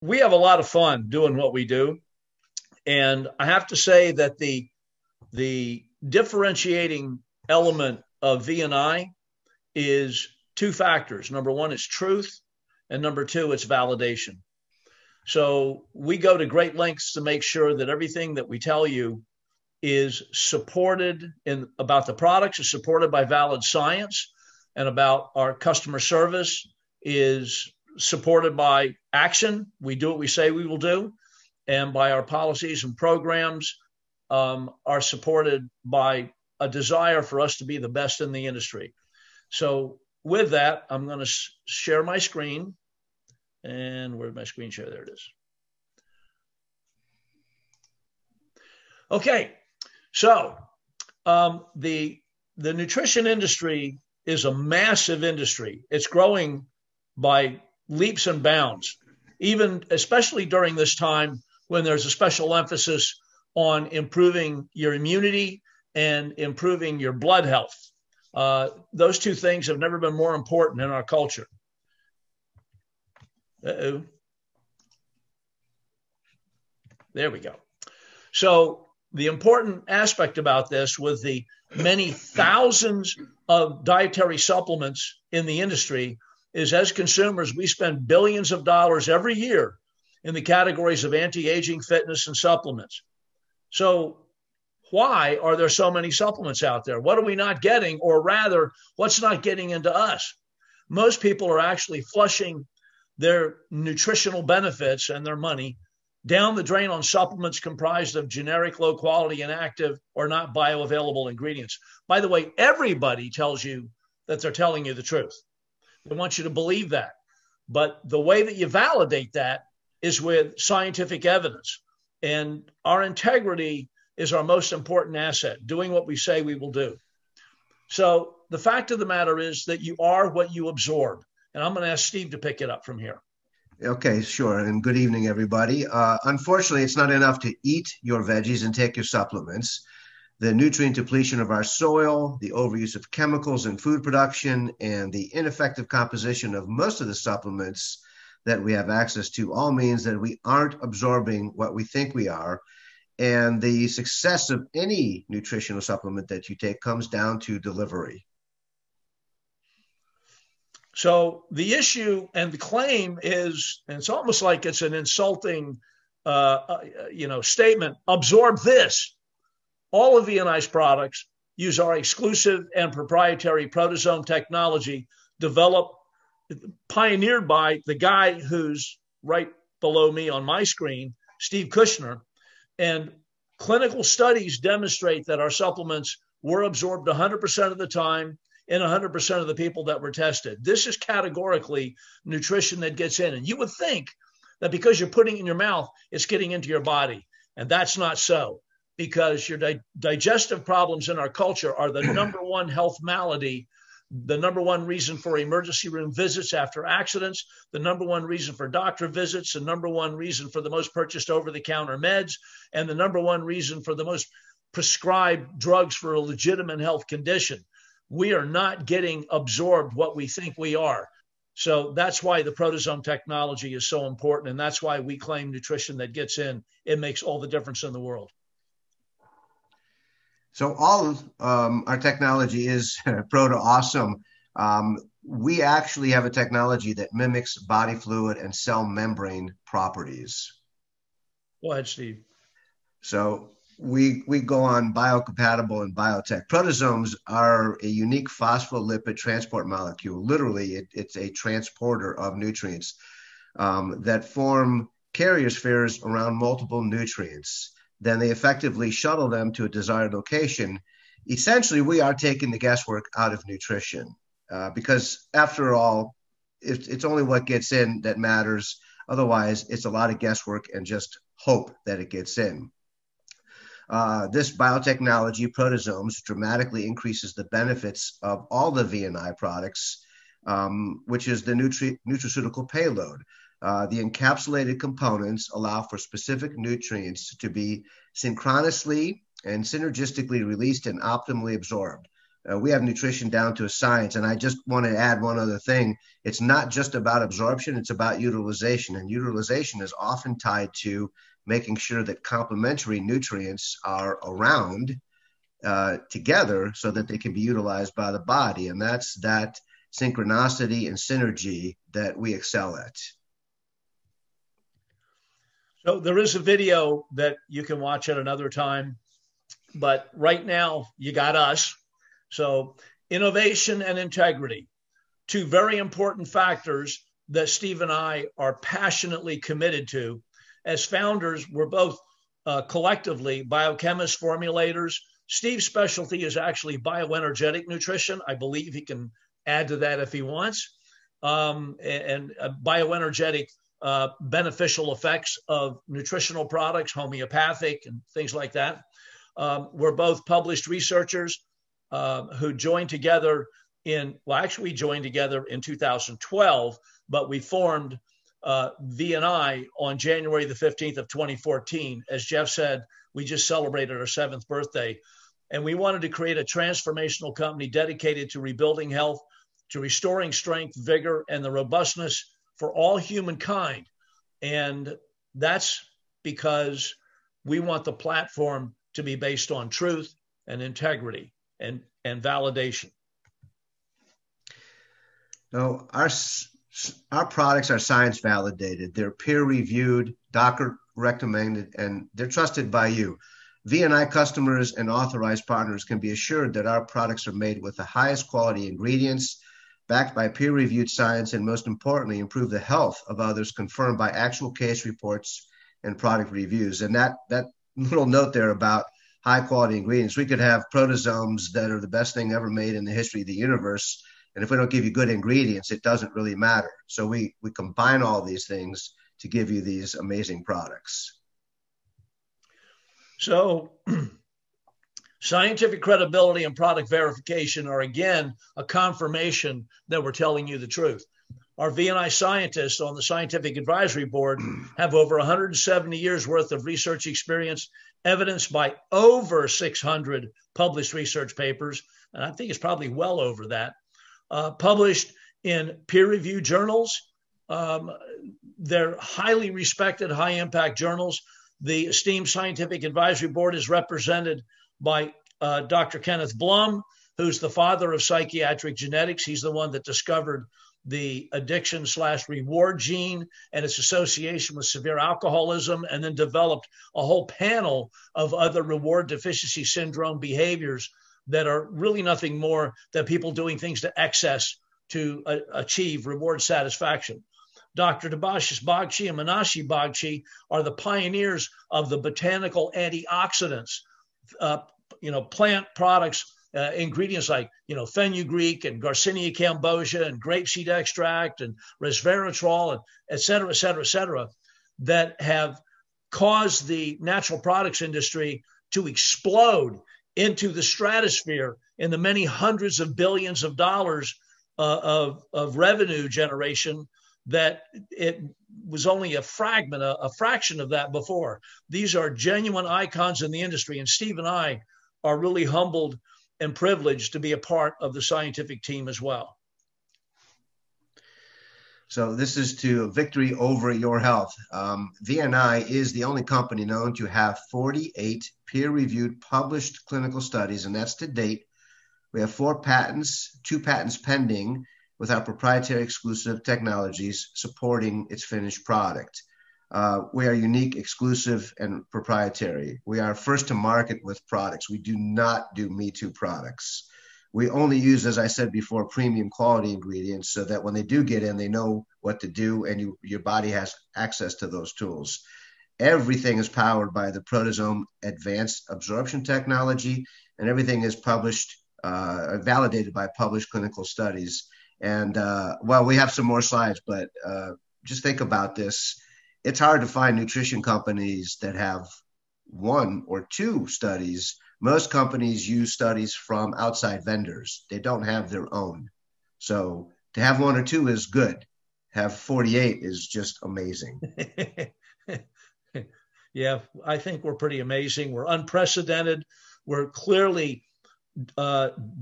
we have a lot of fun doing what we do. And I have to say that the differentiating element of V&I is two factors. Number one, it's truth. And number two, it's validation. So we go to great lengths to make sure that everything that we tell you is supported about the products, is supported by valid science, and about our customer service is supported by action. We do what we say we will do, and by our policies and programs are supported by a desire for us to be the best in the industry. So with that, I'm going to share my screen. And where's my screen share? There it is. Okay, so the nutrition industry is a massive industry. It's growing by leaps and bounds, even especially during this time when there's a special emphasis on improving your immunity and improving your blood health. Those two things have never been more important in our culture. Uh-oh. There we go. So the important aspect about this with the many thousands of dietary supplements in the industry is, as consumers, we spend billions of dollars every year in the categories of anti-aging, fitness, and supplements. So why are there so many supplements out there? What are we not getting? Or rather, what's not getting into us? Most people are actually flushing their nutritional benefits and their money down the drain on supplements comprised of generic, low quality, inactive, or not bioavailable ingredients. By the way, everybody tells you that they're telling you the truth. They want you to believe that. But the way that you validate that is with scientific evidence. And our integrity is our most important asset, doing what we say we will do. So the fact of the matter is that you are what you absorb. And I'm going to ask Steve to pick it up from here. Okay, sure. And good evening, everybody. Unfortunately, it's not enough to eat your veggies and take your supplements. The nutrient depletion of our soil, the overuse of chemicals in food production, and the ineffective composition of most of the supplements that we have access to all means that we aren't absorbing what we think we are. And the success of any nutritional supplement that you take comes down to delivery. So the issue and the claim is, and it's almost like it's an insulting, statement, absorb this. All of V&I's products use our exclusive and proprietary proteasome technology pioneered by the guy who's right below me on my screen, Steve Kushner. And clinical studies demonstrate that our supplements were absorbed 100% of the time in 100% of the people that were tested. This is categorically nutrition that gets in. And you would think that because you're putting it in your mouth, it's getting into your body. And that's not so, because your digestive problems in our culture are the number one health malady, the number one reason for emergency room visits after accidents, the number one reason for doctor visits, the number one reason for the most purchased over-the-counter meds, and the number one reason for the most prescribed drugs for a legitimate health condition. We are not getting absorbed what we think we are. So that's why the proteasome technology is so important. And that's why we claim nutrition that gets in. It makes all the difference in the world. So all of our technology is proto-awesome. We actually have a technology that mimics body fluid and cell membrane properties. Go ahead, Steve. So we go on biocompatible and biotech. Proteasomes are a unique phospholipid transport molecule. Literally, it's a transporter of nutrients that form carrier spheres around multiple nutrients. Then they effectively shuttle them to a desired location. Essentially, we are taking the guesswork out of nutrition because, after all, it's only what gets in that matters. Otherwise, it's a lot of guesswork and just hope that it gets in. This biotechnology, proteasomes, dramatically increases the benefits of all the V&I products, which is the nutraceutical payload. The encapsulated components allow for specific nutrients to be synchronously and synergistically released and optimally absorbed. We have nutrition down to a science. And I just want to add one other thing. It's not just about absorption, it's about utilization. And utilization is often tied to making sure that complementary nutrients are around together so that they can be utilized by the body. And that's that synchronicity and synergy that we excel at. So there is a video that you can watch at another time, but right now you got us. So innovation and integrity, two very important factors that Steve and I are passionately committed to. As founders, we're both collectively biochemists, formulators. Steve's specialty is actually bioenergetic nutrition. I believe he can add to that if he wants. And bioenergetic beneficial effects of nutritional products, homeopathic and things like that. We're both published researchers who joined together we joined together in 2012, but we formed V&I on January the 15th of 2014. As Jeff said, we just celebrated our 7th birthday. And we wanted to create a transformational company dedicated to rebuilding health, to restoring strength, vigor, and the robustness for all humankind. And that's because we want the platform to be based on truth and integrity and validation. No, our products are science validated. They're peer reviewed, doctor recommended, and they're trusted by you. V&I customers and authorized partners can be assured that our products are made with the highest quality ingredients, backed by peer-reviewed science, and most importantly, improve the health of others, confirmed by actual case reports and product reviews. And that little note there about high-quality ingredients, we could have protozomes that are the best thing ever made in the history of the universe, and if we don't give you good ingredients, it doesn't really matter. So we combine all these things to give you these amazing products. So scientific credibility and product verification are, again, a confirmation that we're telling you the truth. Our V&I scientists on the Scientific Advisory Board have over 170 years worth of research experience, evidenced by over 600 published research papers, and I think it's probably well over that, published in peer-reviewed journals. They're highly respected, high-impact journals. The esteemed Scientific Advisory Board is represented by Dr. Kenneth Blum, who's the father of psychiatric genetics. He's the one that discovered the addiction/reward gene and its association with severe alcoholism, and then developed a whole panel of other reward deficiency syndrome behaviors that are really nothing more than people doing things to excess to achieve reward satisfaction. Dr. Debashis Bagchi and Manashi Bagchi are the pioneers of the botanical antioxidants, plant products, ingredients like, fenugreek and Garcinia cambogia and grapeseed extract and resveratrol, and et cetera, that have caused the natural products industry to explode into the stratosphere in the many hundreds of billions of dollars of revenue generation that it was only a fraction of that before. These are genuine icons in the industry, and Steve and I are really humbled and privileged to be a part of the scientific team as well. So this is to victory over your health. V&I is the only company known to have 48 peer-reviewed published clinical studies, and that's to date. We have 4 patents, 2 patents pending, with our proprietary exclusive technologies supporting its finished product. We are unique, exclusive, and proprietary. We are first to market with products. We do not do Me Too products. We only use, as I said before, premium quality ingredients so that when they do get in, they know what to do, and your body has access to those tools. Everything is powered by the Protozome Advanced Absorption Technology, and everything is published, validated by published clinical studies. And we have some more slides, but just think about this. It's hard to find nutrition companies that have 1 or 2 studies. Most companies use studies from outside vendors. They don't have their own. So to have 1 or 2 is good. Have 48 is just amazing. Yeah, I think we're pretty amazing. We're unprecedented. We're clearly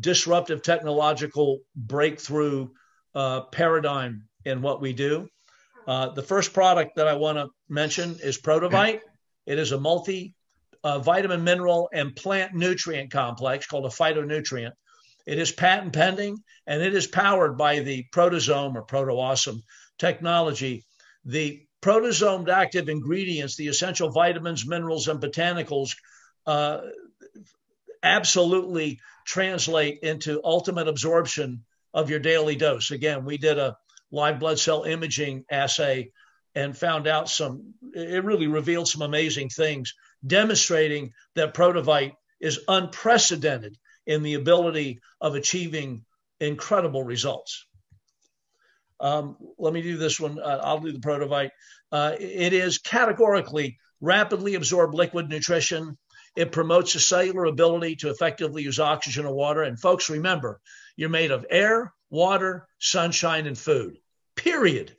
disruptive technological breakthrough paradigm in what we do. The first product that I want to mention is Protovite. It is a multi-vitamin, mineral, and plant nutrient complex called a phytonutrient. It is patent pending, and it is powered by the protozoam or protoawesome technology. The protozomed active ingredients, the essential vitamins, minerals, and botanicals, absolutely translate into ultimate absorption of your daily dose. Again, we did a live blood cell imaging assay and found out it really revealed some amazing things, demonstrating that Protovite is unprecedented in the ability of achieving incredible results. Let me do this one. I'll do the Protovite. It is categorically rapidly absorbed liquid nutrition. It promotes the cellular ability to effectively use oxygen and water. And folks, remember, you're made of air, water, sunshine, and food, period.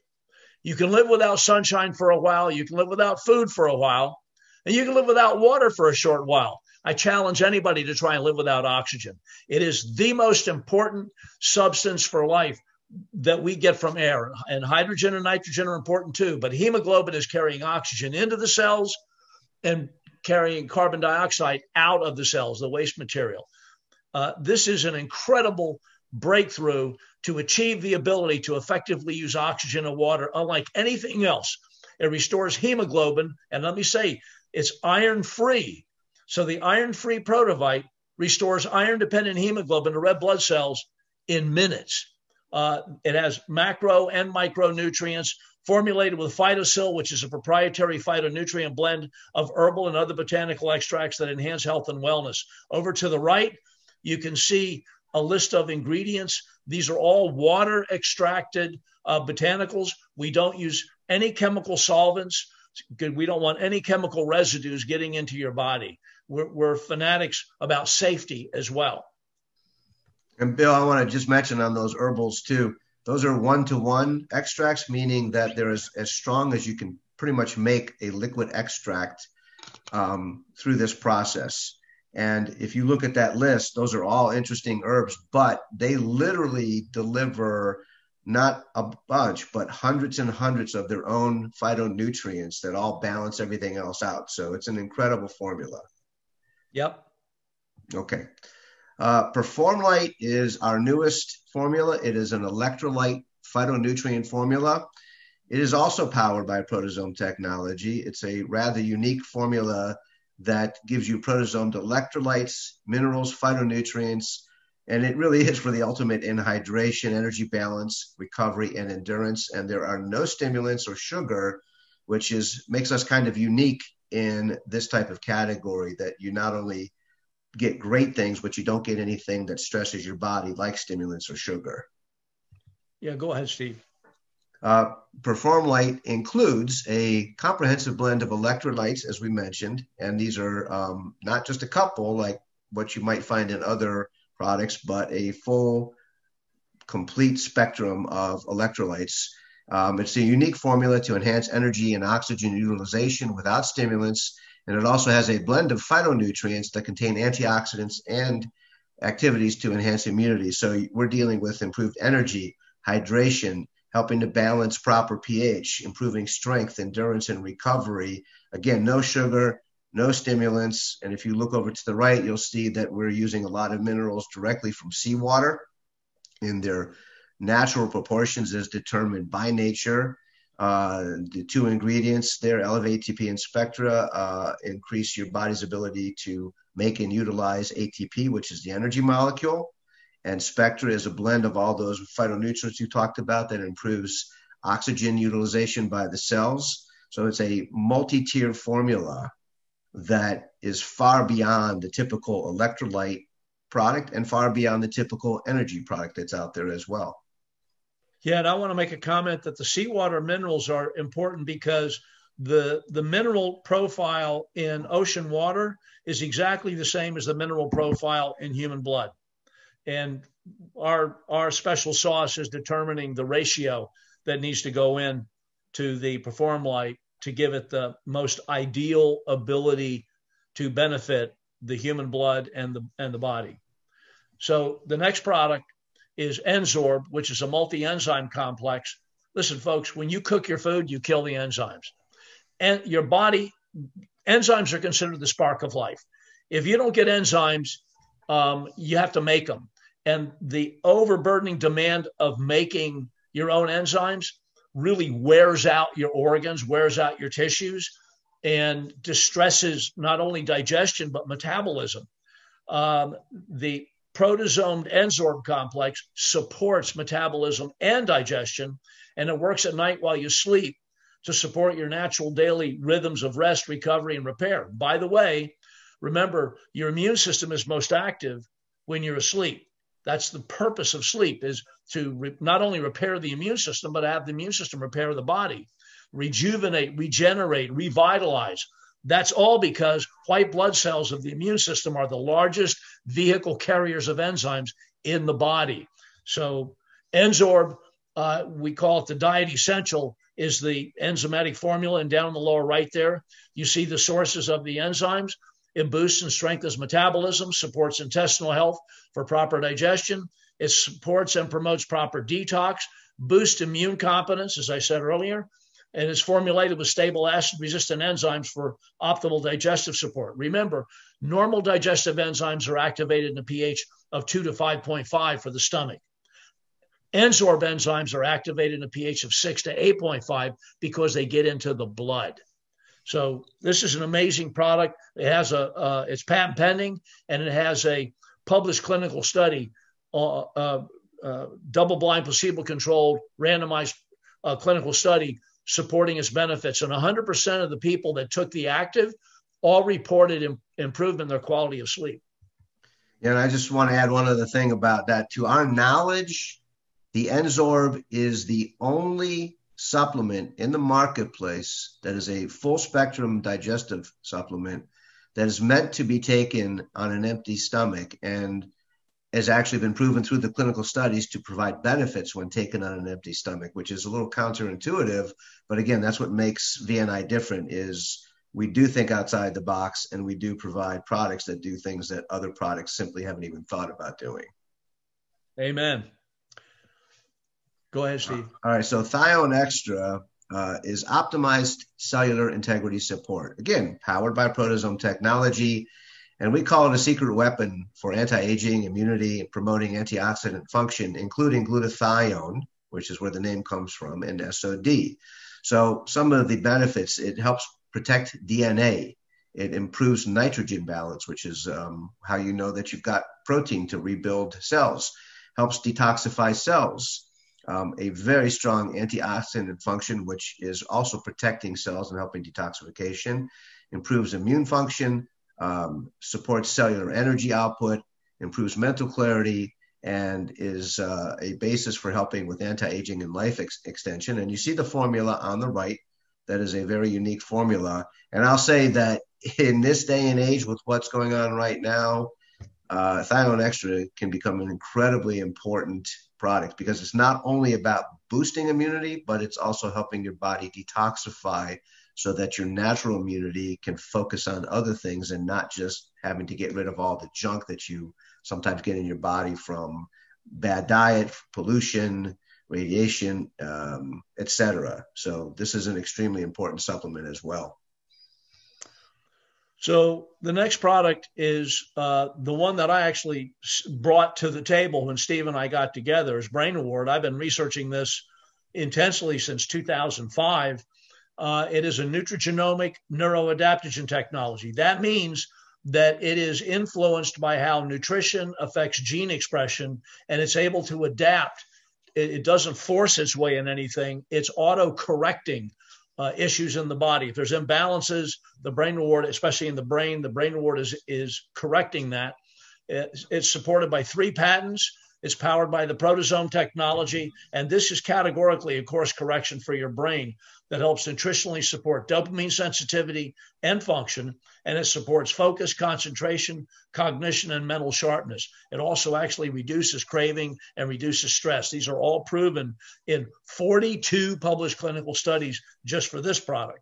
You can live without sunshine for a while. You can live without food for a while. And you can live without water for a short while. I challenge anybody to try and live without oxygen. It is the most important substance for life that we get from air. And hydrogen and nitrogen are important too. But hemoglobin is carrying oxygen into the cells and carrying carbon dioxide out of the cells, the waste material. This is an incredible breakthrough to achieve the ability to effectively use oxygen and water, unlike anything else. It restores hemoglobin, and let me say, it's iron-free. So the iron-free Protovite restores iron-dependent hemoglobin to red blood cells in minutes. It has macro and micronutrients formulated with phytosil, which is a proprietary phytonutrient blend of herbal and other botanical extracts that enhance health and wellness. Over to the right, you can see a list of ingredients. These are all water extracted botanicals. We don't use any chemical solvents. We don't want any chemical residues getting into your body. We're fanatics about safety as well. And Bill, I want to just mention on those herbals too, those are 1-to-1 extracts, meaning that they're as strong as you can pretty much make a liquid extract through this process. And if you look at that list, those are all interesting herbs, but they literally deliver not a bunch, but hundreds and hundreds of their own phytonutrients that all balance everything else out. So it's an incredible formula. Yep. Okay. Performlite is our newest formula. It is an electrolyte phytonutrient formula. It is also powered by proteasome technology. It's a rather unique formula that gives you protosomed electrolytes, minerals, phytonutrients, and it really is for the ultimate in hydration, energy balance, recovery, and endurance. And there are no stimulants or sugar, which makes us kind of unique in this type of category, that you not only get great things, but you don't get anything that stresses your body like stimulants or sugar. Yeah, go ahead, Steve. Performlite includes a comprehensive blend of electrolytes, as we mentioned, and these are not just a couple like what you might find in other products, but a full, complete spectrum of electrolytes. It's a unique formula to enhance energy and oxygen utilization without stimulants, and it also has a blend of phytonutrients that contain antioxidants and activities to enhance immunity. So we're dealing with improved energy, hydration, helping to balance proper pH, improving strength, endurance, and recovery. Again, no sugar, no stimulants. And if you look over to the right, you'll see that we're using a lot of minerals directly from seawater in their natural proportions as determined by nature. The two ingredients there, Elevate ATP and Spectra, increase your body's ability to make and utilize ATP, which is the energy molecule. And Spectra is a blend of all those phytonutrients you talked about that improves oxygen utilization by the cells. So it's a multi-tiered formula that is far beyond the typical electrolyte product and far beyond the typical energy product that's out there as well. Yeah, and I want to make a comment that the seawater minerals are important because the mineral profile in ocean water is exactly the same as the mineral profile in human blood. And our special sauce is determining the ratio that needs to go in to the Performlite to give it the most ideal ability to benefit the human blood and the body. So the next product is Enzorb, which is a multi-enzyme complex. Listen, folks, when you cook your food, you kill the enzymes. And your body, enzymes are considered the spark of life. If you don't get enzymes, you have to make them. And the overburdening demand of making your own enzymes really wears out your organs, wears out your tissues, and distresses not only digestion, but metabolism. The protozomed Enzorb complex supports metabolism and digestion, and it works at night while you sleep to support your natural daily rhythms of rest, recovery, and repair. By the way, remember, your immune system is most active when you're asleep. That's the purpose of sleep, is to not only repair the immune system, but have the immune system repair the body, rejuvenate, regenerate, revitalize. That's all because white blood cells of the immune system are the largest vehicle carriers of enzymes in the body. So Enzorb, we call it the diet essential, is the enzymatic formula. And down in the lower right there, you see the sources of the enzymes. It boosts and strengthens metabolism, supports intestinal health for proper digestion. It supports and promotes proper detox, boosts immune competence, as I said earlier, and is formulated with stable acid-resistant enzymes for optimal digestive support. Remember, normal digestive enzymes are activated in a pH of 2 to 5.5 for the stomach. Enzorb enzymes are activated in a pH of 6 to 8.5 because they get into the blood. So this is an amazing product. It has it's patent pending, and it has a published clinical study, double-blind, placebo-controlled, randomized clinical study supporting its benefits. And 100% of the people that took the active all reported improvement in their quality of sleep. Yeah, and I just want to add one other thing about that. To our knowledge, the Enzorb is the only supplement in the marketplace that is a full spectrum digestive supplement that is meant to be taken on an empty stomach and has actually been proven through the clinical studies to provide benefits when taken on an empty stomach, which is a little counterintuitive. But again, that's what makes VNI different, is we do think outside the box, and we do provide products that do things that other products simply haven't even thought about doing. Amen. Go ahead, Steve. All right. So Thione Extra is optimized cellular integrity support. Again, powered by proteasome technology. And we call it a secret weapon for anti-aging, immunity, and promoting antioxidant function, including glutathione, which is where the name comes from, and SOD. So some of the benefits: it helps protect DNA. It improves nitrogen balance, which is how you know that you've got protein to rebuild cells. Helps detoxify cells. A very strong antioxidant function, which is also protecting cells and helping detoxification. Improves immune function. Supports cellular energy output, improves mental clarity, and is a basis for helping with anti-aging and life extension. And you see the formula on the right. That is a very unique formula. And I'll say that in this day and age, with what's going on right now, Thione Extra can become an incredibly important product, because it's not only about boosting immunity, but it's also helping your body detoxify so that your natural immunity can focus on other things and not just having to get rid of all the junk that you sometimes get in your body from bad diet, pollution, radiation, etc. So this is an extremely important supplement as well. So the next product is the one that I actually brought to the table when Steve and I got together, is Brain Award. I've been researching this intensely since 2005. It is a nutrigenomic neuroadaptogen technology. That means that it is influenced by how nutrition affects gene expression, and it's able to adapt. It doesn't force its way in anything. It's auto-correcting issues in the body. If there's imbalances, the Brain Award, especially in the Brain Award is correcting that. It's supported by 3 patents. It's powered by the proteasome technology, and this is categorically a course correction for your brain that helps nutritionally support dopamine sensitivity and function, and it supports focus, concentration, cognition, and mental sharpness. It also actually reduces craving and reduces stress. These are all proven in 42 published clinical studies just for this product.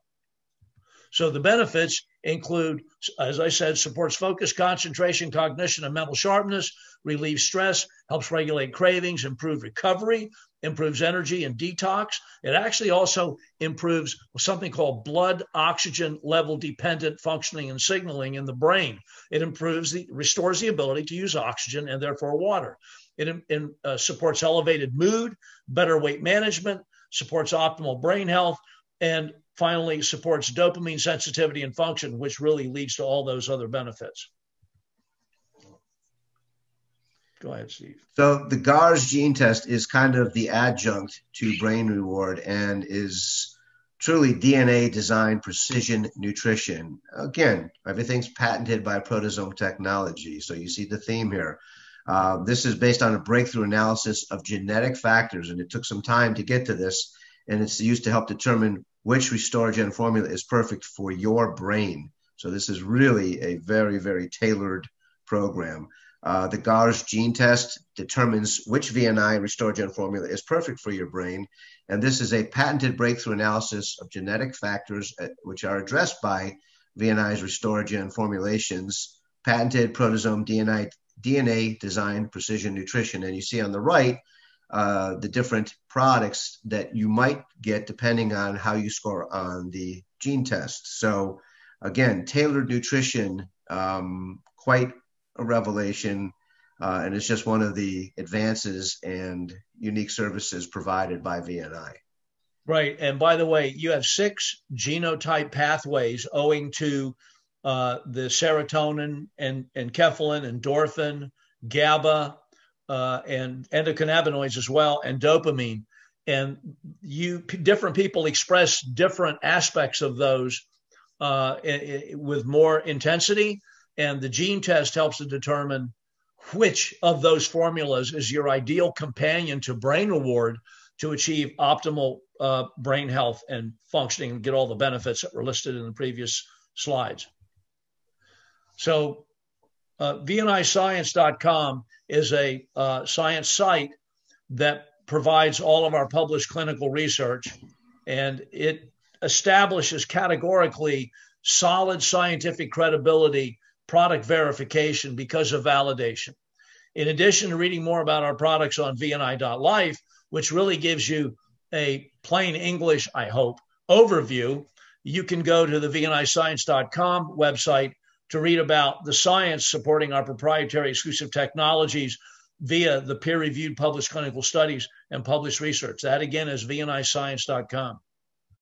So the benefits include, as I said, supports focus, concentration, cognition, and mental sharpness, relieves stress, helps regulate cravings, improve recovery, improves energy and detox. It actually also improves something called blood oxygen level dependent functioning and signaling in the brain. It restores the ability to use oxygen and therefore water. It supports elevated mood, better weight management, supports optimal brain health, and finally supports dopamine sensitivity and function, which really leads to all those other benefits. Go ahead, Steve. So the GARS gene test is kind of the adjunct to brain reward and is truly DNA designed precision nutrition. Again, everything's patented by Protosome Technology. So you see the theme here. This is based on a breakthrough analysis of genetic factors, and it took some time to get to this, and it's used to help determine which RestoreGen formula is perfect for your brain. So this is really a very, very tailored program. The GARS gene test determines which VNI RestoreGen formula is perfect for your brain, and this is a patented breakthrough analysis of genetic factors which are addressed by VNI's RestoreGen formulations, patented Protosome DNA designed precision nutrition. And you see on the right the different products that you might get depending on how you score on the gene test. So again, tailored nutrition, quite a revelation, and it's just one of the advances and unique services provided by VNI. Right. And by the way, you have 6 genotype pathways owing to the serotonin and enkephalin, endorphin, GABA, and endocannabinoids as well, and dopamine. And different people express different aspects of those with more intensity. And the gene test helps to determine which of those formulas is your ideal companion to brain reward to achieve optimal brain health and functioning and get all the benefits that were listed in the previous slides. So VNIscience.com is a science site that provides all of our published clinical research, and it establishes categorically solid scientific credibility, product verification because of validation. In addition to reading more about our products on VNI.life, which really gives you a plain English, I hope, overview, you can go to the VNIscience.com website to read about the science supporting our proprietary exclusive technologies via the peer-reviewed published clinical studies and published research. That, again, is VNIscience.com.